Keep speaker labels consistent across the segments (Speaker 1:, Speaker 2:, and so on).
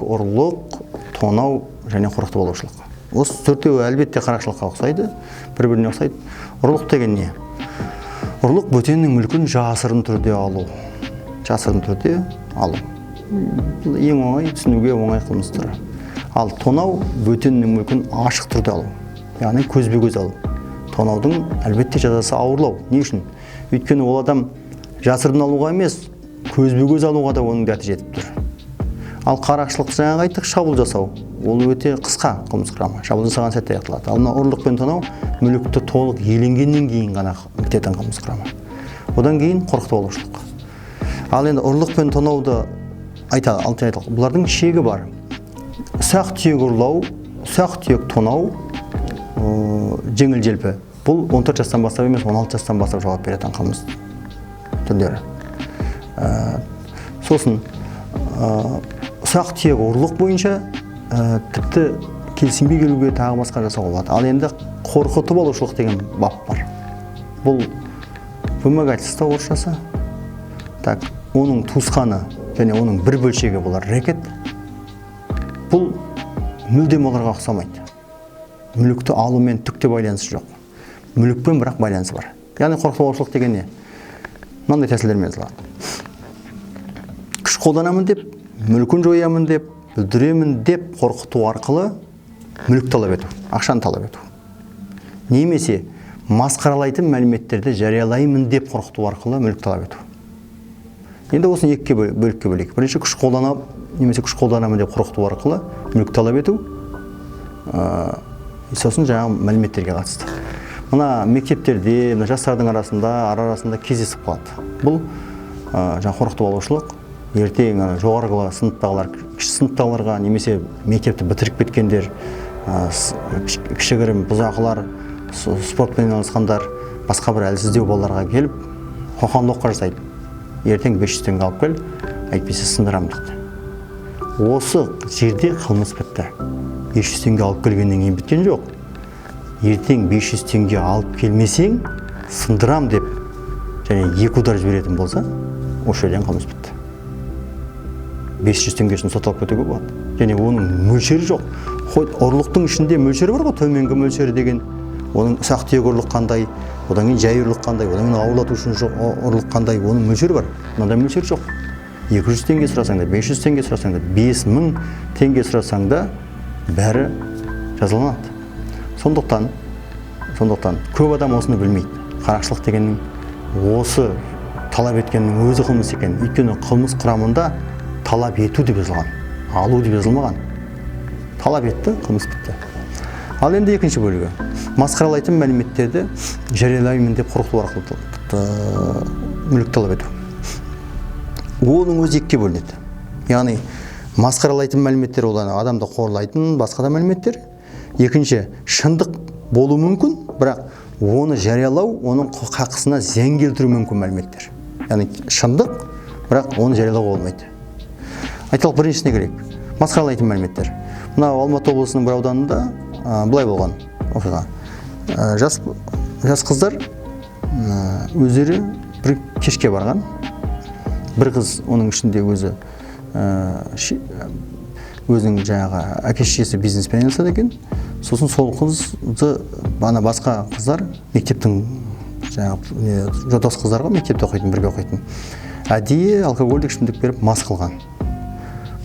Speaker 1: ұрлық, тонау және қорқытып алушылық. Осы төртеуі әлбетте қарақшылыққа ұқсайды, бір-біріне ұқсайды. Ұрлық деген не? Ұрлық бөтеннің мүлкін жасырын түрде алу. Жасырын түрде алу. Бұл ең оңай, түсінуге оңай қылмыс түрі. Ал тонау бөтеннің мүлкін ашық түрде алу. Яғни көзбе-көз алу. Тонаудың әлбетте жазасы ауырлау. Не үшін? Өйткені ол адам жасырын алуға емес, көзбе-көз алуға да оның дәті жетіп тұр. Ал қарақшылық жаңа айттық, шабуыл жасау. Ол өте қысқа қылмыс құрамы. Шабуыл жасаған сәтте аяқталады. Ал мына ұрлық пен тонау мүлікті толық иеленгеннен кейін ғана бітетін қылмыс құрамы. Одан кейін қорқытып алушылық. Ал енді ұрлық пен тонауды айталық. Бұлардың шегі бар. Ұсақ түйек ұрлау, ұсақ түйек тонау, жеңіл желпі. Бұл 14 жастан бастап емес, 16 жастан бастап жауап беретін қылмыс түрлері. Сосын ұсақ түйек ұрлық бойынша тіпті келісімге келуге тағы басқа жасауға болады. Ал енді қорқытып алушылық деген бап бар. Бұл вымогательство орысшасы. Так, оның туысқаны және оның бір бөлшегі болар рэкет. Бұл мүлдем оларға ұқсамайды. Мүлікті алумен түкте байланысы жоқ. Мүлікпен бірақ байланысы бар. Яғни қорқытып алушылық деген не? Мынандай тәсілдермен жазылады. Күш қолданамын деп, мүлкін жоямын деп, бүлдіремін деп қорқыту арқылы мүлік талап ету, ақшаны талап ету. Немесе масқаралайтын мәліметтерді жариялаймын деп қорқыту арқылы мүлік талап ету. Енді осыны екіге бөлікке бөлейік. Бірінші күш қолданып, немесе күш қолданамын деп қорқыту арқылы мүлік талап ету. Сосын жаңағы мәліметтерге қатысты. Мына мектептерде, жастардың арасында кездесіп қалады. Бұл жаңа қорқытып алушылық. Ертең жоғарғы сыныптағылар, кіші сыныптағыларға, немесе мектепті бітіріп кеткендер, кішігірім бұзақылар, спортпен айналысқандар, басқа бір әлсіздеу балаларға келіп, қоқан-лоққа жасайды. Ертең 500 теңге алып кел, әйтпесе сындырам дейді. Осы жерде қылмыс бітті. 500 теңге алып келгеннен кейін біткен жоқ. Ертең 500 теңге алып келмесең, сындырам деп, және 2 удар жіберетін болса, осы жерден қылмыс бітті. 500 теңгесін сатылып кетуге болады. Және оның мөлшері жоқ. Ұрлықтың ішінде мөлшері бар ғой, төменгі мөлшері деген. Оның ұсақ түйек ұрлық қандай, одан кейін жай ұрлық қандай, одан кейін ауырлату үшін ұрлық қандай, оның мөлшері бар. Мынандай мөлшері жоқ. 200 теңге сұрасаң да, 500 теңге сұрасаң да, 5000 теңге сұрасаң да, бәрі жазаланады. Сондықтан көп адам осыны білмейді. Қарақшылық дегеннің осы талап еткеннің өзі қылмыс екен. Өйткені қылмыс құрамында талап ету деп жазылған, алу деп жазылмаған. Талап етті, қылмыс бітті. Ал енді екінші бөлігі. Масқаралайтын мәліметтерді жариялаймын деп қорқыту арқылы мүлік талап ету. Оның өзі екіге бөлінеді. Яғни масқаралайтын мәліметтер ол адамды қорлайтын басқа да мәліметтер. Екінші, шындық болу мүмкін, бірақ оны жариялау, оның қақысына зиян келтіру мүмкін мәліметтер. Яғни шындық, бірақ оны жариялауға болмайды. Айталық біріншісіне керек. Масқаралайтын мәліметтер. Мына Алматы облысының бір ауданында былай болған оқиға. Жас қыздар өздері бір кешке барған. Бір қыз оның ішінде өзінің жаңағы әке-шешесі бизнеспен айналысады екен. Сосын сол қызды басқа қыздар, мектептің жаңағы жотас қыздарға, мектепте оқитын, бірге оқитын, әдейі алкогольдік ішімдік беріп мас қылған.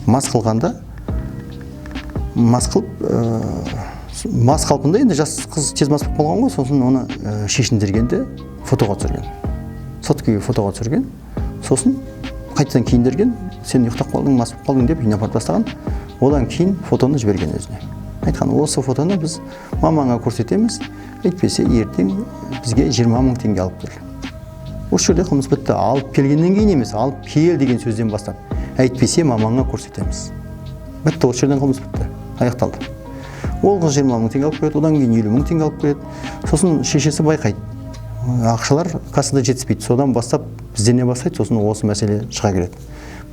Speaker 1: Мас қылғанда, мас қалпында енді жас қыз тез мас болып қалған ғой, сосын оны шешіндіргенде фотоға түсірген. Соткіге фотоға түсірген. Сосын қайтадан киіндірген, сен ұйықтап қалдың, мас болып қалдың деп үйіне апарып тастаған. Одан кейін фотоны жіберген өзіне. Айтқан, осы фотоны біз мамаңа көрсетеміз, әйтпесе ертең бізге 20 000 теңге алып кел. Осы жерде қылмыс бітті. Алып келгеннен кейін емес, алып кел деген сөзден бастап, әйтпесе мамаңа көрсетеміз. Бітті, осы жерден қылмыс бітті, аяқталды. Ол қыз 20 000 теңге алып келеді, одан кейін 50 000 теңге алып келеді. Сосын шешесі байқайды. Ақшалар кассада жетіспейді. Содан бастап біздене бастайды, сосын осы мәселе шыға келеді.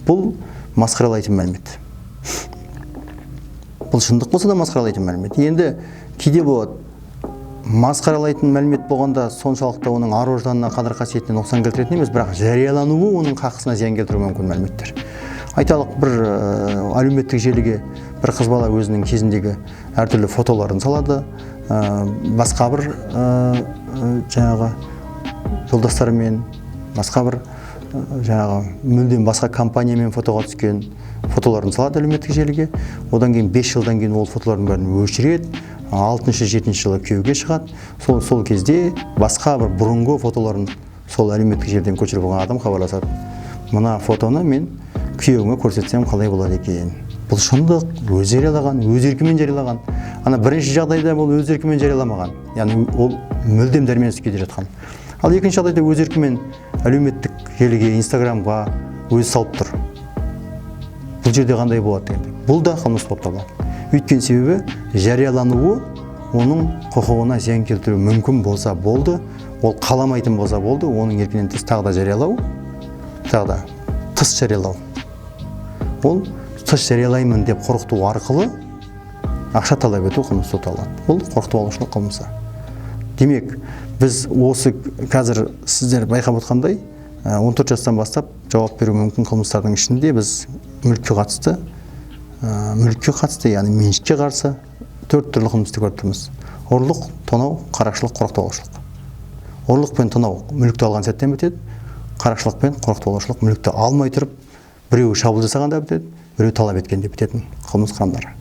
Speaker 1: Бұл масқаралайтын мәлімет. Бұл шындық болса да масқаралайтын мәлімет. Енді кейде болады, масқаралайтын мәлімет болғанда соншалықты оның ар-ожданына, қадір-қасиетіне нұқсан келтіретін емес, бірақ жариялануы оның хақысына зиян келтіруі мүмкін мәліметтер. Айталық бір әлеуметтік желіге бір қыз бала өзінің кезіндегі әртүрлі фотоларын салады, басқа бір жаңағы жолдастарымен, басқа бір жаңағы мүлдем басқа компаниямен фотоға түскен фотоларын салады әлеуметтік желіге. Одан кейін 5 жылдан кейін ол фотолардың бәрін өшіреді, 6-7 жылы күйеуге шығады. Сол кезде басқа бір бұрынғы фотоларын сол әлеуметтік желіден көшіріп алған адам хабарласады. Мына фотоны мен күйеуіме көрсетсем қалай болады екен? Бұл шындық, өз жариялаған, өз еркімен жариялаған. Ана бірінші жағдайда бұл өз еркімен жарияламаған, яғни ол мүлдем дәрменсіз күйде жатқан. Ал екінші жағдайда өз еркімен әлеуметтік желіге, Инстаграмға өзі салып тұр. Бұл жерде қандай болады дегенде? Бұл да қылмыс болып табылады. Өйткені себебі жариялануы оның құқығына зиян келтіруі мүмкін болса болды, ол қаламайтын болса болды, оның еркінен тыс тағы да жариялау, тағы да тыс жариялау. Ол тыс жариялаймын деп қорқыту арқылы ақша талап ету қылмыс соталады. Ол қорқытып алушылық қылмысы. Демек, біз осы қазір сіздер байқап отқандай 14 жастан бастап жауап беру мүмкін қылмыстардың ішінде біз мүлікке қатысты, яғни меншікке қарсы 4 түрлі қылмысты көріп тұрмыз. Ұрлық, тонау, қарақшылық, қорқытып алушылық. Ұрлық пен тонау мүлікті алған сәттен бітеді, қарақшылық пен қорқытып алушылық мүлікті алмай тұрып, біреуі шабуыл жасағанда бітеді, біреуі талап еткенде бітетін қылмыс құрамдары.